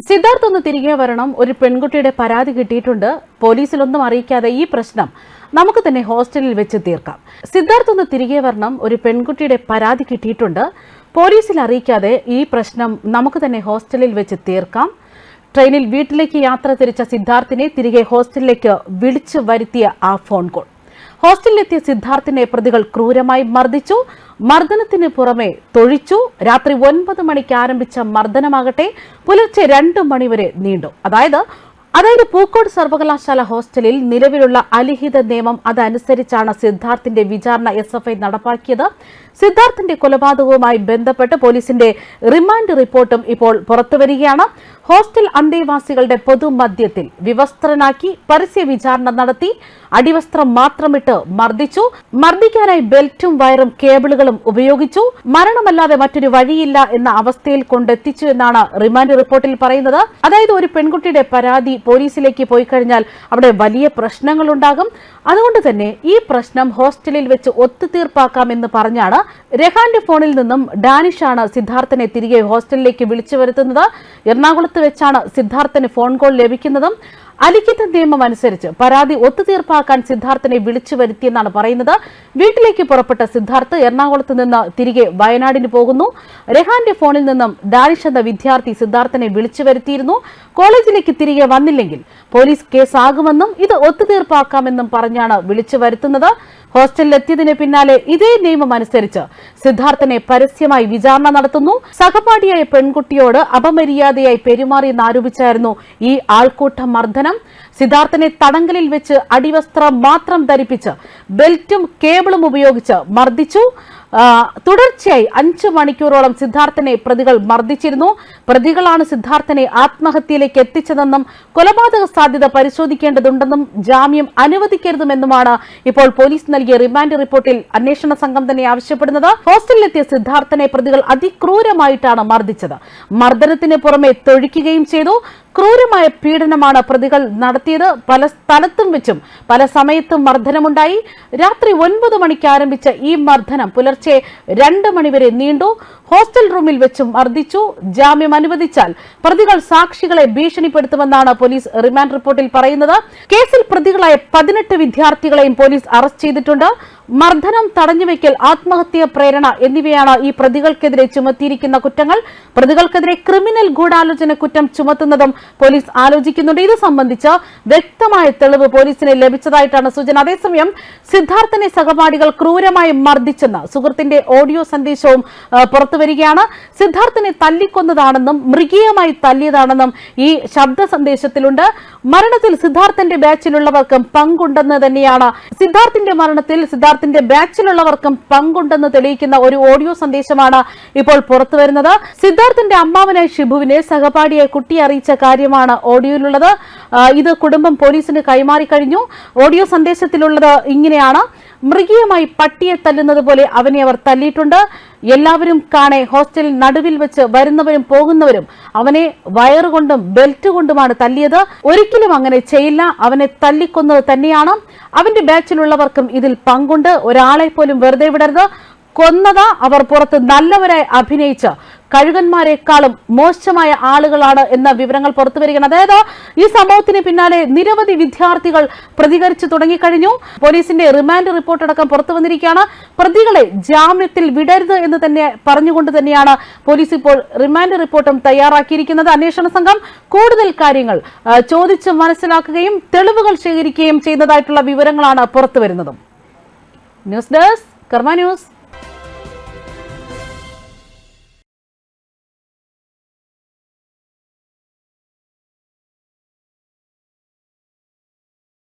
സിദ്ധാർത്ഥ് ഒന്ന് തിരികെ വരണം. ഒരു പെൺകുട്ടിയുടെ പരാതി കിട്ടിയിട്ടുണ്ട്. പോലീസിലൊന്നും അറിയിക്കാതെ ഈ പ്രശ്നം നമുക്ക് തന്നെ ഹോസ്റ്റലിൽ വെച്ച് തീർക്കാം. സിദ്ധാർത്ഥ് ഒന്ന് തിരികെ വരണം. ഒരു പെൺകുട്ടിയുടെ പരാതി കിട്ടിയിട്ടുണ്ട്. പോലീസിൽ അറിയിക്കാതെ ഈ പ്രശ്നം നമുക്ക് തന്നെ ഹോസ്റ്റലിൽ വെച്ച് തീർക്കാം. ട്രെയിനിൽ വീട്ടിലേക്ക് യാത്ര തിരിച്ച സിദ്ധാർത്ഥിനെ തിരികെ ഹോസ്റ്റലിലേക്ക് വിളിച്ചു വരുത്തിയ ആ ഫോൺ കോൾ. ഹോസ്റ്റലിലെത്തിയ സിദ്ധാർത്ഥിനെ പ്രതികൾ ക്രൂരമായി മർദ്ദിച്ചു. മർദ്ദനത്തിന് പുറമെ തൊഴിച്ചു. രാത്രി 9 മണിക്ക് ആരംഭിച്ച മർദ്ദനമാകട്ടെ പുലർച്ചെ 2 മണിവരെ നീണ്ടു. അതായത് പൂക്കോട് സർവകലാശാല ഹോസ്റ്റലിൽ നിലവിലുള്ള അലിഖിത നിയമം അതനുസരിച്ചാണ് സിദ്ധാർത്ഥിന്റെ വിചാരണ SFI നടപ്പാക്കിയത്. സിദ്ധാർത്ഥിന്റെ കൊലപാതകവുമായി ബന്ധപ്പെട്ട് പോലീസിന്റെ റിമാൻഡ് റിപ്പോർട്ടും ഇപ്പോൾ പുറത്തുവരികയാണ്. ഹോസ്റ്റൽ അന്തേവാസികളുടെ പൊതുമധ്യത്തിൽ വിവസ്ത്രനാക്കി പരസ്യ വിചാരണ നടത്തി. അടിവസ്ത്രം മാത്രമിട്ട് മർദ്ദിച്ചു. മർദ്ദിക്കാനായി ബെൽറ്റും വയറും കേബിളുകളും ഉപയോഗിച്ചു. മരണമല്ലാതെ മറ്റൊരു വഴിയില്ല എന്ന അവസ്ഥയിൽ കൊണ്ടെത്തിച്ചു എന്നാണ് റിമാൻഡ് റിപ്പോർട്ടിൽ പറയുന്നത്. അതായത് ഒരു പെൺകുട്ടിയുടെ പരാതി പോലീസിലേക്ക് പോയി കഴിഞ്ഞാൽ അവിടെ വലിയ പ്രശ്നങ്ങളുണ്ടാകും. അതുകൊണ്ട് തന്നെ ഈ പ്രശ്നം ഹോസ്റ്റലിൽ വെച്ച് ഒത്തുതീർപ്പാക്കാമെന്ന് പറഞ്ഞാണ് രഹാന്റെ ഫോണിൽ നിന്നും ഡാനിഷാണ് സിദ്ധാർത്ഥിനെ തിരികെ ഹോസ്റ്റലിലേക്ക് വിളിച്ചു വരുത്തുന്നത്. എറണാകുളത്ത് വെച്ചാണ് സിദ്ധാർത്ഥിന് ഫോൺ കോൾ ലഭിക്കുന്നതും. അലിഖിത നിയമം അനുസരിച്ച് പരാതി ഒത്തുതീർപ്പാക്കാൻ സിദ്ധാർത്ഥിനെ വിളിച്ചു വരുത്തിയെന്നാണ് പറയുന്നത്. വീട്ടിലേക്ക് പുറപ്പെട്ട സിദ്ധാർത്ഥ് എറണാകുളത്ത് നിന്ന് തിരികെ വയനാടിന് പോകുന്നു. രഹാന്റെ ഫോണിൽ നിന്നും ഡാനിഷ് എന്ന വിദ്യാർത്ഥി സിദ്ധാർത്ഥിനെ വിളിച്ചു വരുത്തിയിരുന്നു. കോളേജിലേക്ക് തിരികെ വന്നില്ലെങ്കിൽ പോലീസ് കേസാകുമെന്നും ഇത് ഒത്തുതീർപ്പാക്കാമെന്നും പറഞ്ഞാണ് വിളിച്ചു വരുത്തുന്നത്. ഹോസ്റ്റലിലെത്തിയതിന് പിന്നാലെ ഇതേ നിയമം അനുസരിച്ച് സിദ്ധാർത്ഥിനെ പരസ്യമായി വിചാരണ നടത്തുന്നു. സഹപാഠിയായ പെൺകുട്ടിയോട് അപമര്യാദയായി പെരുമാറിയെന്നാരോപിച്ചായിരുന്നു ഈ ആൾക്കൂട്ട മർദ്ദനം. സിദ്ധാർത്ഥിനെ തടങ്കലിൽ വെച്ച് അടിവസ്ത്രം മാത്രം ധരിപ്പിച്ച് ബെൽറ്റും കേബിളും ഉപയോഗിച്ച് മർദ്ദിച്ചു. തുടർച്ചയായി 5 മണിക്കൂറോളം സിദ്ധാർത്ഥിനെ പ്രതികൾ മർദ്ദിച്ചിരുന്നു. പ്രതികളാണ് സിദ്ധാർത്ഥിനെ ആത്മഹത്യയിലേക്ക് എത്തിച്ചതെന്നും കൊലപാതക സാധ്യത പരിശോധിക്കേണ്ടതുണ്ടെന്നും ജാമ്യം അനുവദിക്കരുതെന്നുമാണ് ഇപ്പോൾ പോലീസ് നൽകിയ റിമാൻഡ് റിപ്പോർട്ടിൽ അന്വേഷണ സംഘം തന്നെ ആവശ്യപ്പെടുന്നത്. ഹോസ്റ്റലിലെത്തിയ സിദ്ധാർത്ഥിനെ പ്രതികൾ അതിക്രൂരമായിട്ടാണ് മർദ്ദിച്ചത്. മർദ്ദനത്തിന് പുറമെ തൊഴിക്കുകയും ചെയ്തു. ക്രൂരമായ പീഡനമാണ് പ്രതികൾ നടത്തിയത്. പല സ്ഥലത്തും വെച്ചും പല സമയത്തും മർദ്ദനമുണ്ടായി. രാത്രി 9 മണിക്ക് ആരംഭിച്ച ഈ മർദ്ദനം പുലർച്ചെ 2 മണിവരെ നീണ്ടു. ഹോസ്റ്റൽ റൂമിൽ വെച്ചും മർദ്ദിച്ചു. ജാമ്യം അനുവദിച്ചാൽ പ്രതികൾ സാക്ഷികളെ ഭീഷണിപ്പെടുത്തുമെന്നാണ് പോലീസ് റിമാൻഡ് റിപ്പോർട്ടിൽ പറയുന്നത്. കേസിൽ പ്രതികളായ 18 വിദ്യാർത്ഥികളെയും പോലീസ് അറസ്റ്റ് ചെയ്തിട്ടുണ്ട്. മർദ്ദനം, തടഞ്ഞുവെക്കൽ, ആത്മഹത്യ പ്രേരണ എന്നിവയാണ് ഈ പ്രതികൾക്കെതിരെ ചുമത്തിയിരിക്കുന്ന കുറ്റങ്ങൾ. പ്രതികൾക്കെതിരെ ക്രിമിനൽ ഗൂഢാലോചന കുറ്റം ചുമത്തുന്നതും പോലീസ് ആലോചിക്കുന്നുണ്ട്. ഇത് സംബന്ധിച്ച് വ്യക്തമായ തെളിവ് പോലീസിന് ലഭിച്ചതായിട്ടാണ് സൂചന. അതേസമയം സിദ്ധാർത്ഥിനെ സഹപാഠികൾ ക്രൂരമായി മർദ്ദിച്ചെന്ന സുഹൃത്തിന്റെ ഓഡിയോ സന്ദേശവും പുറത്തുവരികയാണ്. സിദ്ധാർത്ഥിനെ തല്ലിക്കൊന്നതാണെന്നും മൃഗീയമായി തല്ലിയതാണെന്നും ഈ ശബ്ദ സന്ദേശത്തിലുണ്ട്. മരണത്തിൽ സിദ്ധാർത്ഥിന്റെ ബാച്ചിലുള്ളവർക്കും പങ്കുണ്ടെന്ന് തന്നെയാണ്. സിദ്ധാർത്ഥിന്റെ മരണത്തിൽ സിദ്ധാർത്ഥിന്റെ ബാച്ചിലുള്ളവർക്കും പങ്കുണ്ടെന്ന് തെളിയിക്കുന്ന ഒരു ഓഡിയോ സന്ദേശമാണ് ഇപ്പോൾ പുറത്തുവരുന്നത്. സിദ്ധാർത്ഥിന്റെ അമ്മാവനായ ഷിബുവിനെ സഹപാഠിയെ കുട്ടി അറിയിച്ച കാര്യമാണ് ഓഡിയോയിലുള്ളത്. ഇത് കുടുംബം പോലീസിന് കൈമാറി കഴിഞ്ഞു. ഓഡിയോ സന്ദേശത്തിലുള്ളത് ഇങ്ങനെയാണ്: മൃഗീയമായി പട്ടിയെ തല്ലുന്നത് പോലെ അവനെ അവർ തല്ലിയിട്ടുണ്ട്. എല്ലാവരും കാണെ ഹോസ്റ്റലിൽ നടുവിൽ വെച്ച് വരുന്നവരും പോകുന്നവരും അവനെ വയറുകൊണ്ടും ബെൽറ്റ് കൊണ്ടുമാണ് തല്ലിയത്. ഒരിക്കലും അങ്ങനെ ചെയ്യില്ല. അവനെ തല്ലിക്കൊന്നത് തന്നെയാണ്. അവന്റെ ബാച്ചിലുള്ളവർക്കും ഇതിൽ പങ്കുണ്ട്. ഒരാളെ പോലും വെറുതെ വിടരുത്. കൊന്നത അവർ പുറത്ത് നല്ലവരായി അഭിനയിച്ച് കഴുകന്മാരെക്കാളും മോശമായ ആളുകളാണ് എന്ന വിവരങ്ങൾ പുറത്തുവരികയാണ്. അതായത് ഈ സംഭവത്തിന് പിന്നാലെ നിരവധി വിദ്യാർത്ഥികൾ പ്രതികരിച്ചു തുടങ്ങിക്കഴിഞ്ഞു. പോലീസിന്റെ റിമാൻഡ് റിപ്പോർട്ട് അടക്കം പുറത്തു വന്നിരിക്കുകയാണ്. പ്രതികളെ ജാമ്യത്തിൽ വിടരുത് എന്ന് തന്നെ പറഞ്ഞുകൊണ്ട് തന്നെയാണ് പോലീസ് ഇപ്പോൾ റിമാൻഡ് റിപ്പോർട്ടും തയ്യാറാക്കിയിരിക്കുന്നത്. അന്വേഷണ സംഘം കൂടുതൽ കാര്യങ്ങൾ ചോദിച്ച് മനസ്സിലാക്കുകയും തെളിവുകൾ ശേഖരിക്കുകയും ചെയ്യുന്നതായിട്ടുള്ള വിവരങ്ങളാണ് പുറത്തുവരുന്നതും. ന്യൂസ് ഡെസ്ക് കർമ്മ ന്യൂസ്.